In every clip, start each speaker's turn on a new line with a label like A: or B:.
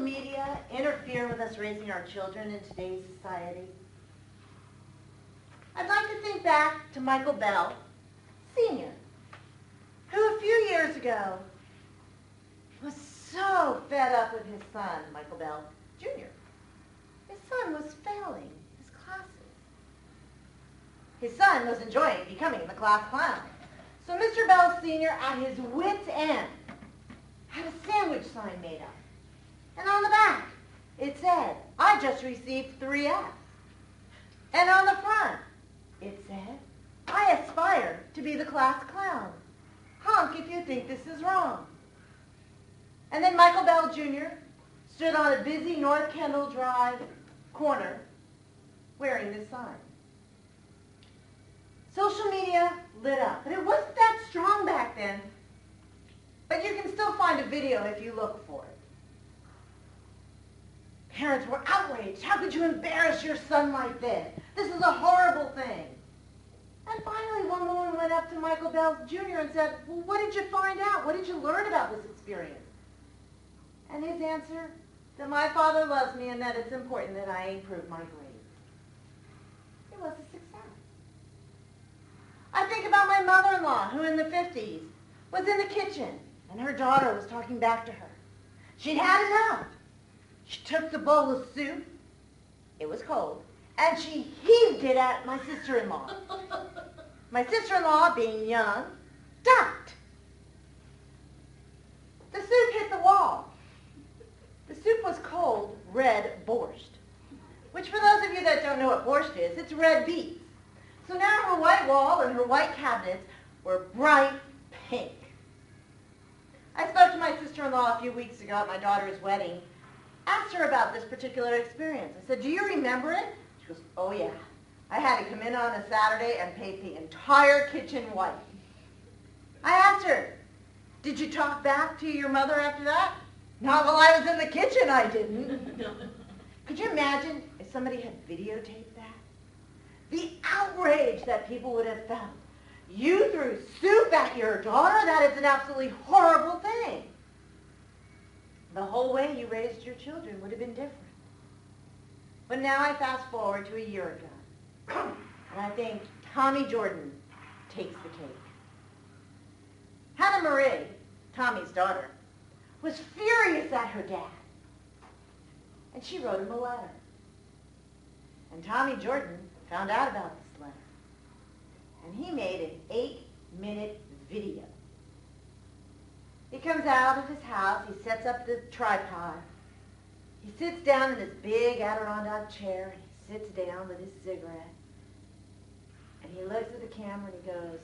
A: media interfere with us raising our children in today's society? I'd like to think back to Michael Bell, Sr., who a few years ago was so fed up with his son, Michael Bell, Jr. His son was failing his classes. His son was enjoying becoming the class clown. So Mr. Bell Sr., at his wit's end, had a sandwich sign made up. And on the back, it said, "I just received 3 F's." And on the front, it said, "I aspire to be the class clown. Honk if you think this is wrong." And then Michael Bell Jr. stood on a busy North Kendall Drive corner wearing this sign. Social media lit up, but it wasn't that strong back then. But you can still find a video if you look for it. Parents were outraged. How could you embarrass your son like this? This is a horrible thing. And finally, one woman went up to Michael Bell Jr. and said, "Well, what did you find out? What did you learn about this experience?" And his answer, that my father loves me and that it's important that I improve my grades. It was a success. I think about my mother-in-law, who in the 50s was in the kitchen, and her daughter was talking back to her. She'd had enough. She took the bowl of soup, it was cold, and she heaved it at my sister-in-law. My sister-in-law, being young, ducked. The soup hit the wall. The soup was cold, red borscht, which for those of you that don't know what borscht is, it's red beets. So now her white wall and her white cabinets were bright pink. I spoke to my sister-in-law a few weeks ago at my daughter's wedding, asked her about this particular experience. I said, "Do you remember it?" She goes, "Oh yeah. I had to come in on a Saturday and paint the entire kitchen white." I asked her, "Did you talk back to your mother after that?" "Not while I was in the kitchen, I didn't." Could you imagine if somebody had videotaped that? The outrage that people would have felt. You threw soup at your daughter? That is an absolutely horrible thing. The whole way you raised your children would have been different. But now I fast forward to a year ago, and I think Tommy Jordan takes the cake. Hannah Marie, Tommy's daughter, was furious at her dad, and she wrote him a letter. And Tommy Jordan found out about this letter, and he made an 8-minute video. He comes out of his house, he sets up the tripod, he sits down in his big Adirondack chair, and he sits down with his cigarette, and he looks at the camera and he goes,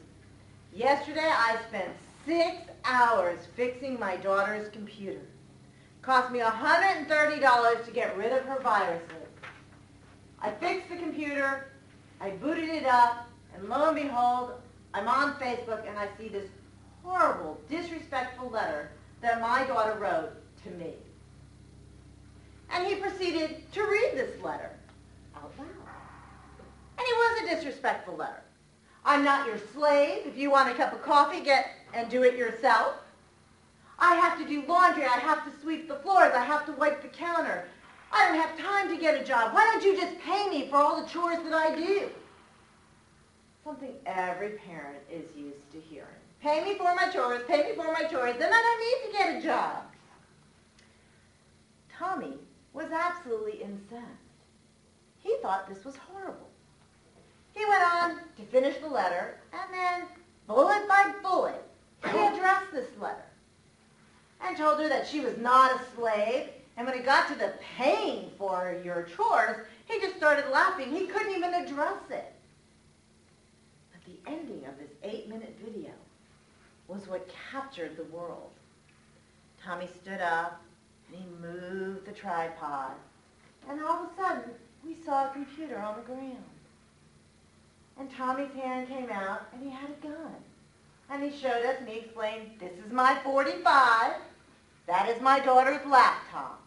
A: "Yesterday I spent 6 hours fixing my daughter's computer. Cost me $130 to get rid of her viruses. I fixed the computer, I booted it up, and lo and behold, I'm on Facebook and I see this horrible, disrespectful letter that my daughter wrote to me." And he proceeded to read this letter out loud. And it was a disrespectful letter. "I'm not your slave. If you want a cup of coffee, get and do it yourself. I have to do laundry. I have to sweep the floors. I have to wipe the counter. I don't have time to get a job. Why don't you just pay me for all the chores that I do?" Something every parent is used to hearing. Pay me for my chores, pay me for my chores, then I don't need to get a job. Tommy was absolutely incensed. He thought this was horrible. He went on to finish the letter, and then, bullet by bullet, he addressed this letter and told her that she was not a slave, and when it got to the paying for your chores, he just started laughing. He couldn't even address it. But the ending of this 8-minute video was what captured the world. Tommy stood up, and he moved the tripod, and all of a sudden, we saw a computer on the ground. And Tommy's hand came out, and he had a gun. And he showed us, and he explained, "This is my .45. That is my daughter's laptop."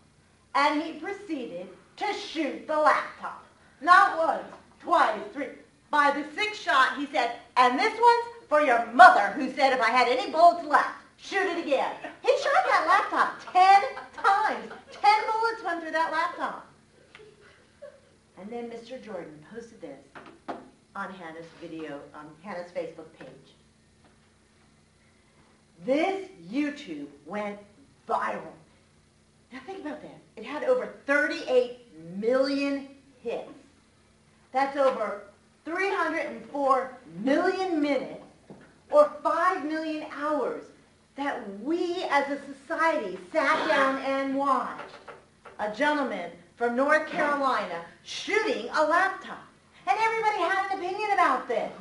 A: And he proceeded to shoot the laptop. Not once, twice, 3. By the 6th shot, he said, "And this one's for your mother, who said if I had any bullets left, shoot it again." He shot that laptop 10 times, 10 bullets Mr. Jordan posted this on Hannah's Facebook page. This YouTube went viral. Now think about that. It had over 38 million hits. That's over 304 million minutes, or 5 million hours, that we as a society sat down and watched a gentleman from North Carolina shooting a laptop. And everybody had an opinion about this.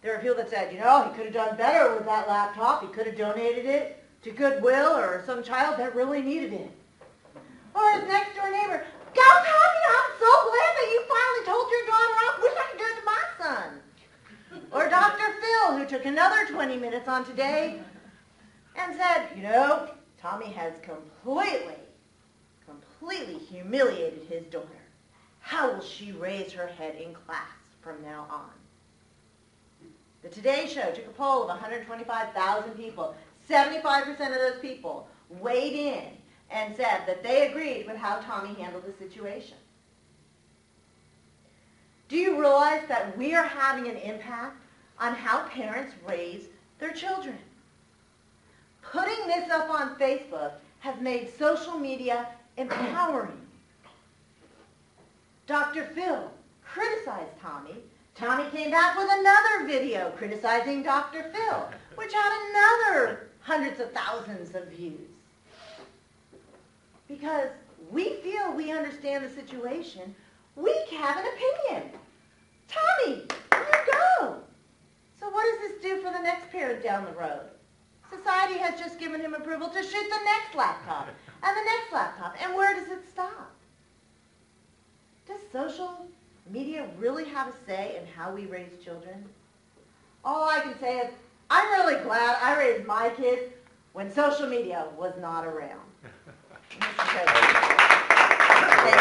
A: There were people that said, you know, he could have done better with that laptop. He could have donated it to Goodwill or some child that really needed it. Or his next door neighbor, go Tommy, I'm so glad that you finally told your daughter off. Wish I could do it to my son. Or Dr. Phil, who took another 20 minutes on Today and said, you know, Tommy has completely humiliated his daughter. How will she raise her head in class from now on? The Today Show took a poll of 125,000 people. 75% of those people weighed in and said that they agreed with how Tommy handled the situation. Do you realize that we are having an impact on how parents raise their children? Putting this up on Facebook has made social media empowering. Dr. Phil criticized Tommy. Tommy came back with another video criticizing Dr. Phil, which had another hundreds of thousands of views. Because we feel we understand the situation, we have an opinion. Tommy, there you go. So what does this do for the next parent down the road? Society has just given him approval to shoot the next laptop and the next laptop. And where does it stop? Does social media really have a say in how we raise children? All I can say is, I'm really glad I raised my kids when social media was not around. Mr. President.